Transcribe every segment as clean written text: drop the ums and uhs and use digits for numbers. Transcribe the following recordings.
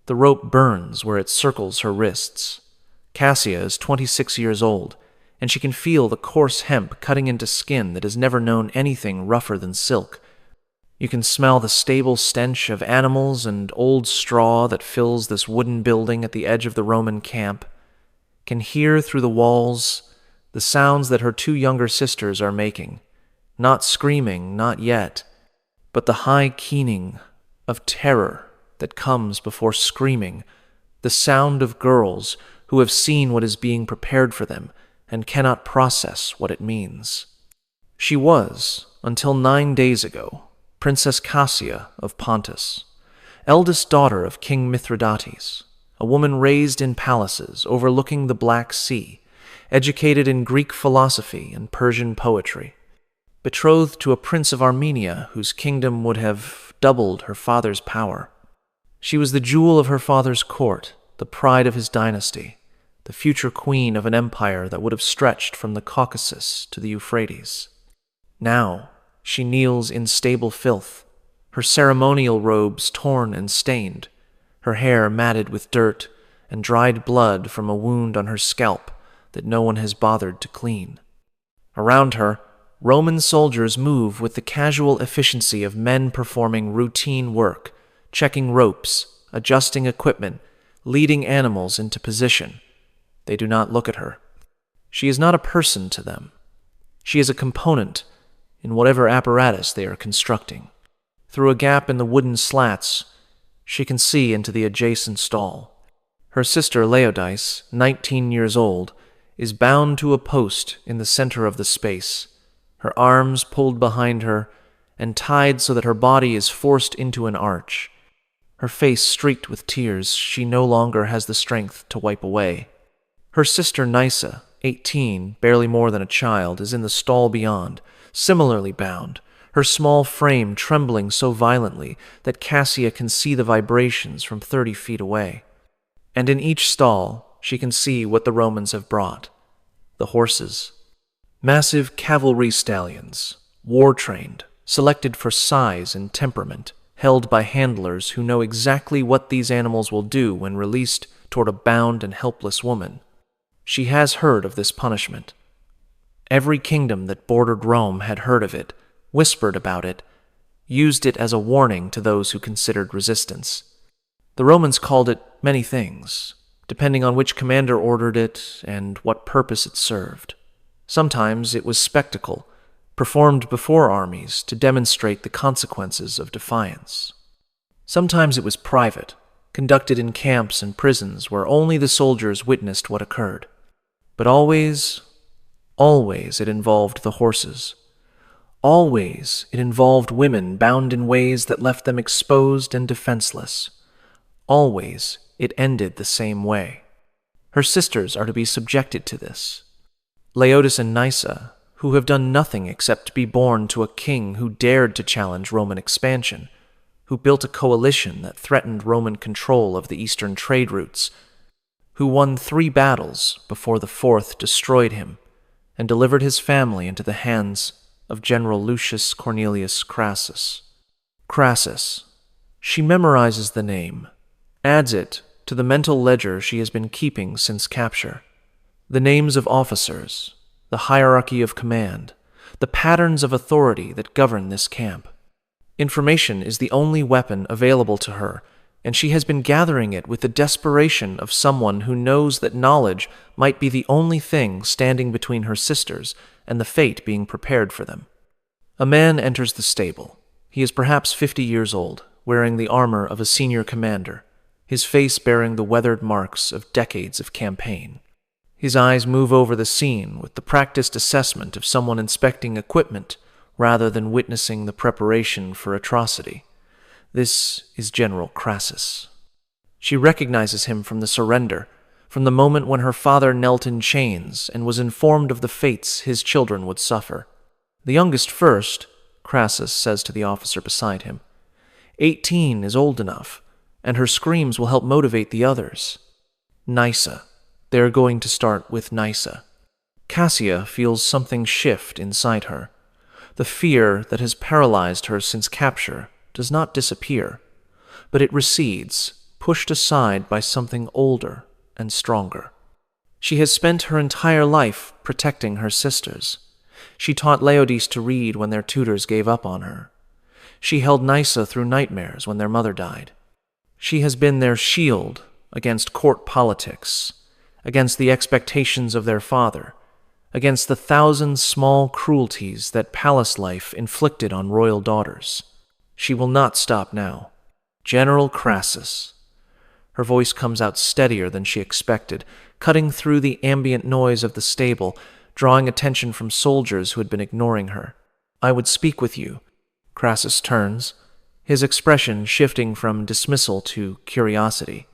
The rope burns where it circles her wrists. Cassia is 26 years old, and she can feel the coarse hemp cutting into skin that has never known anything rougher than silk. You can smell the stable stench of animals and old straw that fills this wooden building at the edge of the Roman camp, can hear through the walls the sounds that her two younger sisters are making, not screaming, not yet, but the high keening of terror that comes before screaming, the sound of girls who have seen what is being prepared for them and cannot process what it means. She was, until 9 days ago, Princess Cassia of Pontus, eldest daughter of King Mithridates, a woman raised in palaces overlooking the Black Sea, educated in Greek philosophy and Persian poetry, betrothed to a prince of Armenia whose kingdom would have doubled her father's power. She was the jewel of her father's court, the pride of his dynasty, the future queen of an empire that would have stretched from the Caucasus to the Euphrates. Now she kneels in stable filth, her ceremonial robes torn and stained, her hair matted with dirt and dried blood from a wound on her scalp that no one has bothered to clean. Around her, Roman soldiers move with the casual efficiency of men performing routine work, checking ropes, adjusting equipment, leading animals into position. They do not look at her. She is not a person to them. She is a component in whatever apparatus they are constructing. Through a gap in the wooden slats, she can see into the adjacent stall. Her sister Laodice, 19 years old, is bound to a post in the center of the space, her arms pulled behind her and tied so that her body is forced into an arch. Her face streaked with tears she no longer has the strength to wipe away. Her sister Nysa, 18, barely more than a child, is in the stall beyond, similarly bound, her small frame trembling so violently that Cassia can see the vibrations from 30 feet away. And in each stall, she can see what the Romans have brought: the horses. Massive cavalry stallions, war-trained, selected for size and temperament, held by handlers who know exactly what these animals will do when released toward a bound and helpless woman. She has heard of this punishment. Every kingdom that bordered Rome had heard of it, whispered about it, used it as a warning to those who considered resistance. The Romans called it many things, depending on which commander ordered it and what purpose it served. Sometimes it was spectacle, performed before armies to demonstrate the consequences of defiance. Sometimes it was private, conducted in camps and prisons where only the soldiers witnessed what occurred. But always it involved the horses. Always it involved women bound in ways that left them exposed and defenseless. Always it ended the same way. Her sisters are to be subjected to this. Laodice and Nysa, who have done nothing except be born to a king who dared to challenge Roman expansion, who built a coalition that threatened Roman control of the eastern trade routes, who won 3 battles before the 4th destroyed him and delivered his family into the hands of General Lucius Cornelius Crassus. Crassus. She memorizes the name, adds it to the mental ledger she has been keeping since capture. The names of officers, the hierarchy of command, the patterns of authority that govern this camp. Information is the only weapon available to her, and she has been gathering it with the desperation of someone who knows that knowledge might be the only thing standing between her sisters and the fate being prepared for them. A man enters the stable. He is perhaps 50 years old, wearing the armor of a senior commander, his face bearing the weathered marks of decades of campaign. His eyes move over the scene with the practiced assessment of someone inspecting equipment rather than witnessing the preparation for atrocity. This is General Crassus. She recognizes him from the surrender, from the moment when her father knelt in chains and was informed of the fates his children would suffer. The youngest first, Crassus says to the officer beside him. 18 is old enough, and her screams will help motivate the others. Nysa. They are going to start with Nysa. Cassia feels something shift inside her. The fear that has paralyzed her since capture does not disappear, but it recedes, pushed aside by something older and stronger. She has spent her entire life protecting her sisters. She taught Laodice to read when their tutors gave up on her. She held Nysa through nightmares when their mother died. She has been their shield against court politics, against the expectations of their father, against the thousand small cruelties that palace life inflicted on royal daughters. She will not stop now. General Crassus. Her voice comes out steadier than she expected, cutting through the ambient noise of the stable, drawing attention from soldiers who had been ignoring her. I would speak with you. Crassus turns, his expression shifting from dismissal to curiosity.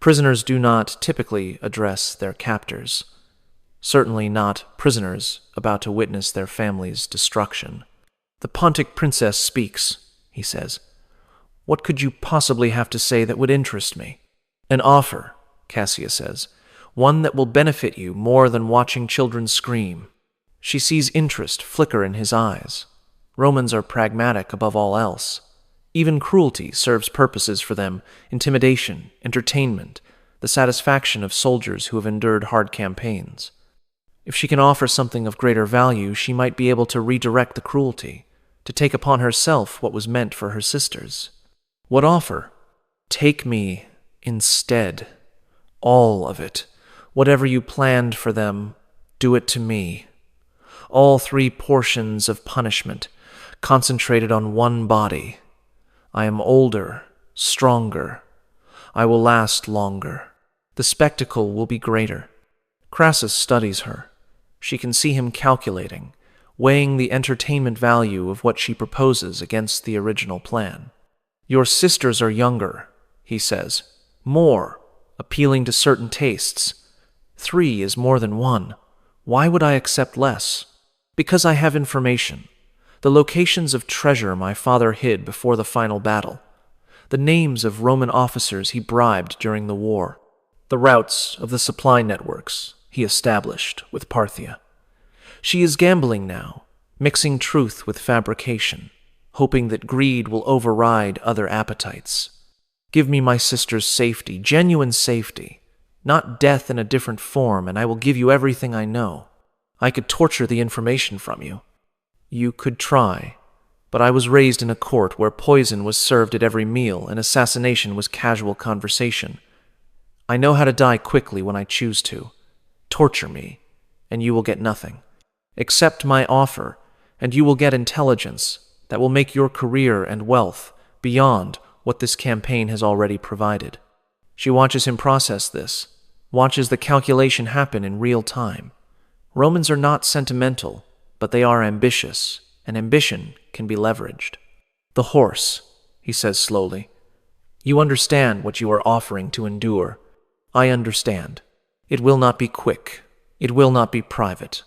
Prisoners do not typically address their captors. Certainly not prisoners about to witness their family's destruction. The Pontic princess speaks, he says. What could you possibly have to say that would interest me? An offer, Cassia says. One that will benefit you more than watching children scream. She sees interest flicker in his eyes. Romans are pragmatic above all else. Even cruelty serves purposes for them: intimidation, entertainment, the satisfaction of soldiers who have endured hard campaigns. If she can offer something of greater value, she might be able to redirect the cruelty, to take upon herself what was meant for her sisters. What offer? Take me instead. All of it. Whatever you planned for them, do it to me. All 3 portions of punishment, concentrated on one body. I am older, stronger. I will last longer. The spectacle will be greater. Crassus studies her. She can see him calculating, weighing the entertainment value of what she proposes against the original plan. Your sisters are younger, he says. More, appealing to certain tastes. 3 is more than 1. Why would I accept less? Because I have information. The locations of treasure my father hid before the final battle. The names of Roman officers he bribed during the war. The routes of the supply networks he established with Parthia. She is gambling now, mixing truth with fabrication, hoping that greed will override other appetites. Give me my sister's safety, genuine safety, not death in a different form, and I will give you everything I know. I could torture the information from you. You could try, but I was raised in a court where poison was served at every meal and assassination was casual conversation. I know how to die quickly when I choose to. Torture me, and you will get nothing. Accept my offer, and you will get intelligence that will make your career and wealth beyond what this campaign has already provided. She watches him process this, watches the calculation happen in real time. Romans are not sentimental, but they are ambitious, and ambition can be leveraged. The horse, he says slowly. You understand what you are offering to endure. I understand. It will not be quick. It will not be private.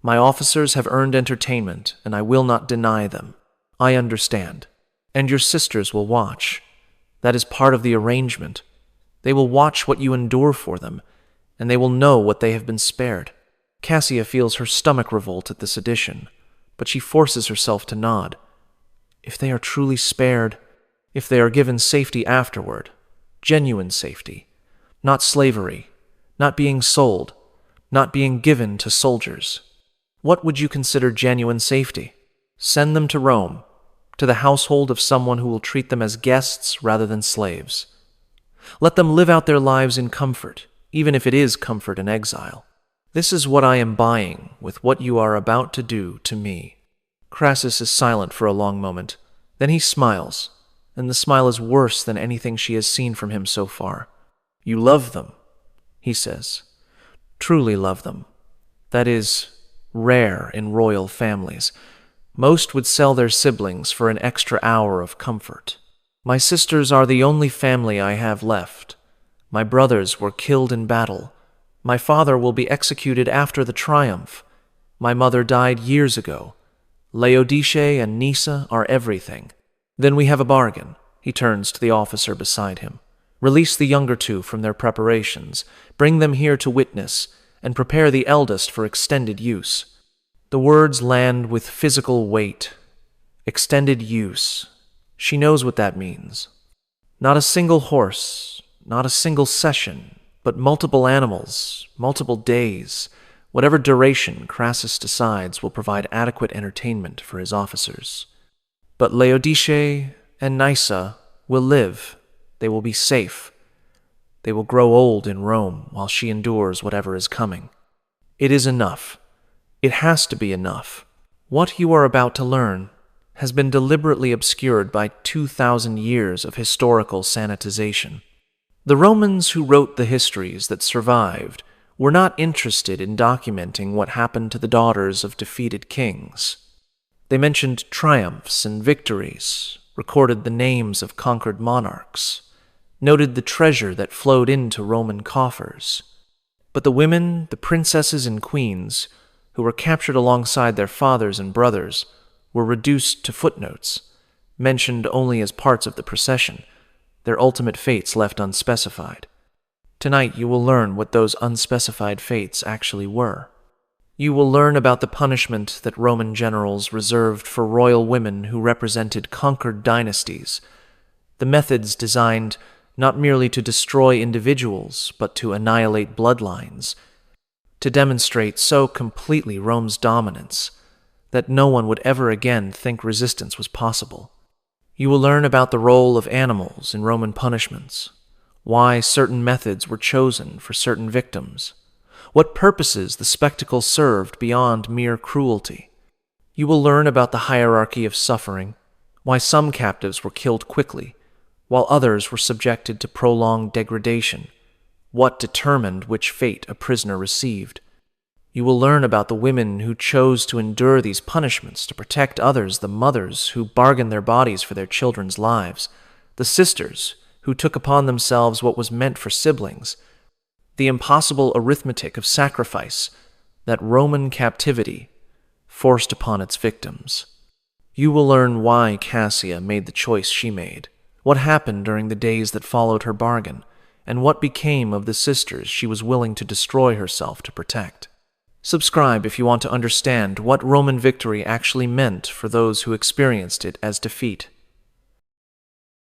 My officers have earned entertainment, and I will not deny them. I understand. And your sisters will watch. That is part of the arrangement. They will watch what you endure for them, and they will know what they have been spared. Cassia feels her stomach revolt at this addition, but she forces herself to nod. If they are truly spared, if they are given safety afterward, genuine safety, not slavery, not being sold, not being given to soldiers, what would you consider genuine safety? Send them to Rome, to the household of someone who will treat them as guests rather than slaves. Let them live out their lives in comfort, even if it is comfort in exile. This is what I am buying with what you are about to do to me. Crassus is silent for a long moment. Then he smiles, and the smile is worse than anything she has seen from him so far. You love them, he says. Truly love them. That is rare in royal families. Most would sell their siblings for an extra hour of comfort. My sisters are the only family I have left. My brothers were killed in battle. My father will be executed after the triumph. My mother died years ago. Laodice and Nysa are everything. Then we have a bargain. He turns to the officer beside him. Release the younger 2 from their preparations. Bring them here to witness, and prepare the eldest for extended use. The words land with physical weight. Extended use. She knows what that means. Not a single horse, not a single session, but multiple animals, multiple days, whatever duration Crassus decides will provide adequate entertainment for his officers. But Laodice and Nysa will live. They will be safe. They will grow old in Rome while she endures whatever is coming. It is enough. It has to be enough. What you are about to learn has been deliberately obscured by 2,000 years of historical sanitization. The Romans who wrote the histories that survived were not interested in documenting what happened to the daughters of defeated kings. They mentioned triumphs and victories, recorded the names of conquered monarchs, noted the treasure that flowed into Roman coffers. But the women, the princesses and queens, who were captured alongside their fathers and brothers, were reduced to footnotes, mentioned only as parts of the procession, their ultimate fates left unspecified. Tonight you will learn what those unspecified fates actually were. You will learn about the punishment that Roman generals reserved for royal women who represented conquered dynasties, the methods designed not merely to destroy individuals, but to annihilate bloodlines, to demonstrate so completely Rome's dominance that no one would ever again think resistance was possible. You will learn about the role of animals in Roman punishments, why certain methods were chosen for certain victims, what purposes the spectacle served beyond mere cruelty. You will learn about the hierarchy of suffering, why some captives were killed quickly, while others were subjected to prolonged degradation, what determined which fate a prisoner received. You will learn about the women who chose to endure these punishments to protect others, the mothers who bargained their bodies for their children's lives, the sisters who took upon themselves what was meant for siblings, the impossible arithmetic of sacrifice that Roman captivity forced upon its victims. You will learn why Cassia made the choice she made, what happened during the days that followed her bargain, and what became of the sisters she was willing to destroy herself to protect. Subscribe if you want to understand what Roman victory actually meant for those who experienced it as defeat.